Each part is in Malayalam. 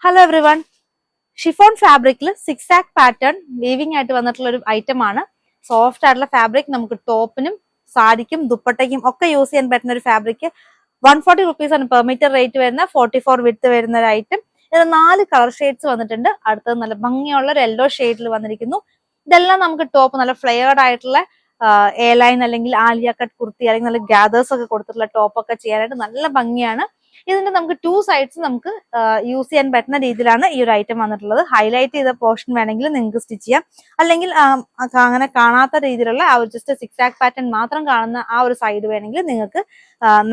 Hello every one. ഷിഫോൺ ഫാബ്രിക്കിൽ 6 പാറ്റേൺ വീവിംഗ് ആയിട്ട് വന്നിട്ടുള്ള ഒരു ഐറ്റം ആണ്. സോഫ്റ്റ് ആയിട്ടുള്ള ഫാബ്രിക്, നമുക്ക് ടോപ്പിനും സാരിക്കും ദുപ്പട്ടയ്ക്കും ഒക്കെ യൂസ് ചെയ്യാൻ പറ്റുന്ന ഒരു ഫാബ്രിക്. 140 റുപ്പീസ് ആണ് പെർ മീറ്റർ റേറ്റ് വരുന്ന, 44 വിഡ്ത്ത് വരുന്ന ഒരു ഐറ്റം. ഇതിൽ 4 കളർ ഷെയ്ഡ്സ് വന്നിട്ടുണ്ട്. അടുത്തത് നല്ല ഭംഗിയുള്ള ഒരു യെല്ലോ ഷെയ്ഡിൽ വന്നിരിക്കുന്നു. ഇതെല്ലാം നമുക്ക് ടോപ്പ് നല്ല ഫ്ലെയർഡ് ആയിട്ടുള്ള എ ലൈൻ അല്ലെങ്കിൽ ആലിയ കട്ട് കുർത്തി അല്ലെങ്കിൽ നല്ല ഗ്യാദേഴ്സ് ഒക്കെ കൊടുത്തിട്ടുള്ള ടോപ്പ് ഒക്കെ ചെയ്യാനായിട്ട് നല്ല ഭംഗിയാണ്. ഇതിന്റെ നമുക്ക് 2 സൈഡ്സ് നമുക്ക് യൂസ് ചെയ്യാൻ പറ്റുന്ന രീതിയിലാണ് ഈ ഒരു ഐറ്റം വന്നിട്ടുള്ളത്. ഹൈലൈറ്റ് ചെയ്ത പോർഷൻ വേണമെങ്കിൽ നിങ്ങൾക്ക് സ്റ്റിച്ച് ചെയ്യാം, അല്ലെങ്കിൽ അങ്ങനെ കാണാത്ത രീതിയിലുള്ള ആ ഒരു ജസ്റ്റ് 6 പാറ്റേൺ മാത്രം കാണുന്ന ആ ഒരു സൈഡ് വേണമെങ്കിൽ നിങ്ങൾക്ക്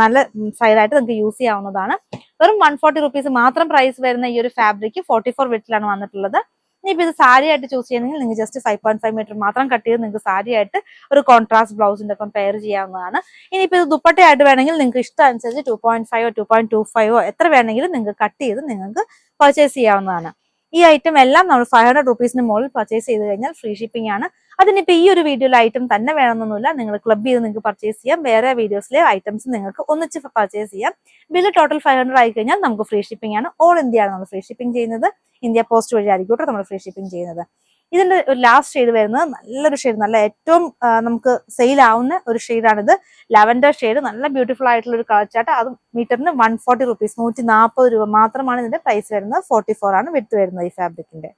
നല്ല സൈഡായിട്ട് നിങ്ങൾക്ക് യൂസ് ചെയ്യാവുന്നതാണ്. വെറും 140 റുപ്പീസ് മാത്രം പ്രൈസ് വരുന്ന ഈ ഒരു ഫാബ്രിക് 44 വിഡ്ത്തിലാണ് വന്നിട്ടുള്ളത്. ഇനിയിപ്പോൾ ഇത് സാരി ആയിട്ട് ചൂസ് ചെയ്യണമെങ്കിൽ നിങ്ങൾക്ക് ജസ്റ്റ് 5.5 മീറ്റർ മാത്രം കട്ട് ചെയ്ത് നിങ്ങൾക്ക് സാരി ആയിട്ട് ഒരു കോൺട്രാസ്റ്റ് ബ്ലൗസിന്റെ ഒപ്പം പെയർ ചെയ്യാവുന്നതാണ്. ഇനിയിപ്പോൾ ഇത് ദുപ്പട്ടയായിട്ട് വേണമെങ്കിൽ നിങ്ങൾക്ക് ഇഷ്ടം അനുസരിച്ച് 2.5 2.25 എത്ര വേണമെങ്കിലും നിങ്ങൾക്ക് കട്ട് ചെയ്ത് നിങ്ങൾക്ക് പർച്ചേസ് ചെയ്യാവുന്നതാണ്. ഈ ഐറ്റം എല്ലാം നമ്മൾ 500 റുപ്പീസിന് മുകളിൽ പർച്ചേസ് ചെയ്ത് കഴിഞ്ഞാൽ ഫ്രീ ഷിപ്പിംഗ് ആണ്. അതിനിപ്പോൾ ഈ ഒരു വീഡിയോയിലെ ഐറ്റം തന്നെ വേണമെന്നൊന്നുമില്ല, നിങ്ങൾ ക്ലബ് ചെയ്ത് നിങ്ങൾക്ക് പർച്ചേസ് ചെയ്യാം. വേറെ വീഡിയോസിലെ ഐറ്റംസ് നിങ്ങൾക്ക് ഒന്നിച്ച് പർച്ചേസ് ചെയ്യാം. ബില്ല് ടോട്ടൽ 500 ആയി കഴിഞ്ഞാൽ നമുക്ക് ഫ്രീ ഷിപ്പിംഗ് ആണ്. ഓൾ ഇന്ത്യ ആണ് നമ്മൾ ഫ്രീ ഷിപ്പിംഗ് ചെയ്യുന്നത്. ഇന്ത്യ പോസ്റ്റ് വഴി ആയിരിക്കും നമ്മൾ ഫ്രീ ഷിപ്പിംഗ് ചെയ്യുന്നത്. ഇതിന്റെ ഒരു ലാസ്റ്റ് ഷെയ്ഡ് വരുന്നത് നല്ലൊരു ഷെയ്ഡ്, നല്ല ഏറ്റവും നമുക്ക് സെയിൽ ആവുന്ന ഒരു ഷെയ്ഡാണിത്. ലാവൻഡർ ഷെയ്ഡ്, നല്ല ബ്യൂട്ടിഫുൾ ആയിട്ടുള്ള ഒരു കളർ ചാർട്ട്. അത് മീറ്ററിന് 140 റുപ്പീസ്, 140 രൂപ മാത്രമാണ് ഇതിന്റെ പ്രൈസ് വരുന്നത്. 44 ആണ് വിഡ്ത്ത് വരുന്നത് ഈ ഫാബ്രിക്കിന്റെ.